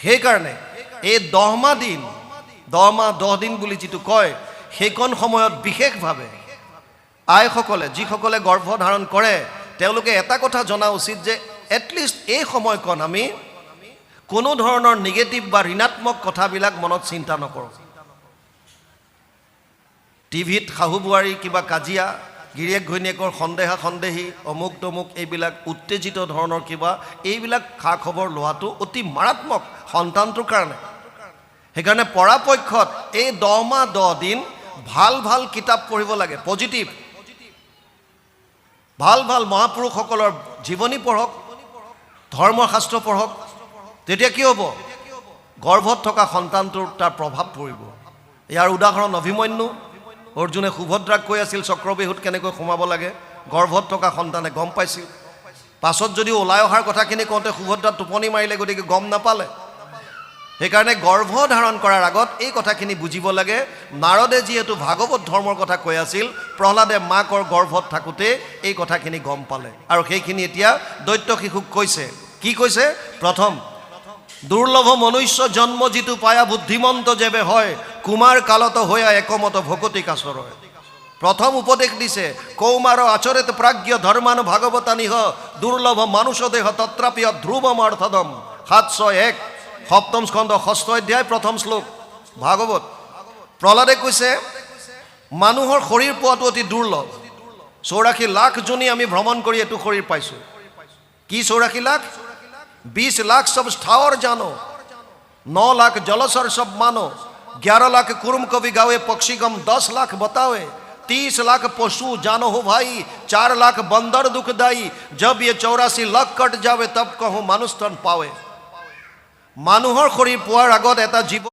সেইকাৰণে এই 10 দিন বুলি যিটো কয় সেইকণ সময়ত বিশেষভাৱে আইসকলে যিসকলে গৰ্ভধাৰণ কৰে তেওঁলোকে এটা কথা জনা উচিত যে এটলিষ্ট এই সময়কণ আমি কোনো ধৰণৰ নিগেটিভ বা ঋণাত্মক কথাবিলাক মনত চিন্তা নকৰোঁ। টিভিত শাহু বোৱাৰী কিবা কাজিয়া, গিৰিয়েক ঘৈণীয়েকৰ সন্দেহী অমুক তমুক এইবিলাক উত্তেজিত ধৰণৰ কিবা এইবিলাক খা খবৰ লোৱাটো অতি মাৰাত্মক সন্তানটোৰ কাৰণে। সেইকাৰণে পৰাপক্ষত এই 10 দিন ভাল কিতাপ পঢ়িব লাগে, পজিটিভ ভাল মহাপুৰুষসকলৰ জীৱনী পঢ়ক, ধৰ্মশাস্ত্ৰ পঢ়ক। তেতিয়া কি হ'ব? গৰ্ভত থকা সন্তানটোৰ তাৰ প্ৰভাৱ পৰিব। ইয়াৰ উদাহৰণ অভিমন্যু। অৰ্জুনে সুভদ্ৰাক কৈ আছিল চক্ৰবেহুত কেনেকৈ সোমাব লাগে, গৰ্ভত থকা সন্তানে গম পাইছিল। পাছত যদিও ওলাই অহাৰ কথাখিনি কওঁতে সুভদ্ৰা টোপনি মাৰিলে, গতিকে গম নাপালে। সেইকাৰণে গৰ্ভধাৰণ কৰাৰ আগত এই কথাখিনি বুজিব লাগে। নাৰদে যিহেতু ভাগৱত ধৰ্মৰ কথা কৈ আছিল, প্ৰহ্লাদে মাকৰ গৰ্ভত থাকোঁতে এই কথাখিনি গম পালে আৰু সেইখিনি এতিয়া দৈত্য শিশুক কৈছে। কি কৈছে? প্ৰথম, দুৰ্লভ মনুষ্য জন্ম যিটো পায়া বুদ্ধিমন্ত যেবে হয়, কুমাৰ কালত হয়া একমত ভকতি কাছৰ। প্ৰথম উপদেশ দিছে, কৌমাৰ আচৰিত প্ৰাজ্ঞ ধৰ্মান ভাগৱতানিহ দুৰ্লভ মানুষ দেহ তত্ৰাপিয় ধ্ৰুৱম অৰ্থদম। 701 সপ্তম স্কন্ধ 6ষ্ঠ অধ্যায় 1ম শ্লোক ভাগৱত। প্ৰহ্লাদে কৈছে মানুহৰ শৰীৰ পোৱাটো অতি দুৰ্লভ। 84 লাখ জনী আমি ভ্ৰমণ কৰি এইটো শৰীৰ পাইছোঁ। কি 84 লাখ? 20 लाख सब स्थावर जानो, 9 लाख जलचर सब मानो, 11 लाख कुरुम कवि गावे पक्षीगम, 10 लाख बतावे, 30 लाख पशु जानो हो भाई, 4 लाख बंदर दुखदाई। जब ये 84 लाख कट जावे तब कहूँ मानुष तन पावे। মানুহৰ শৰীৰ পোৱাৰ আগত এটা জীৱ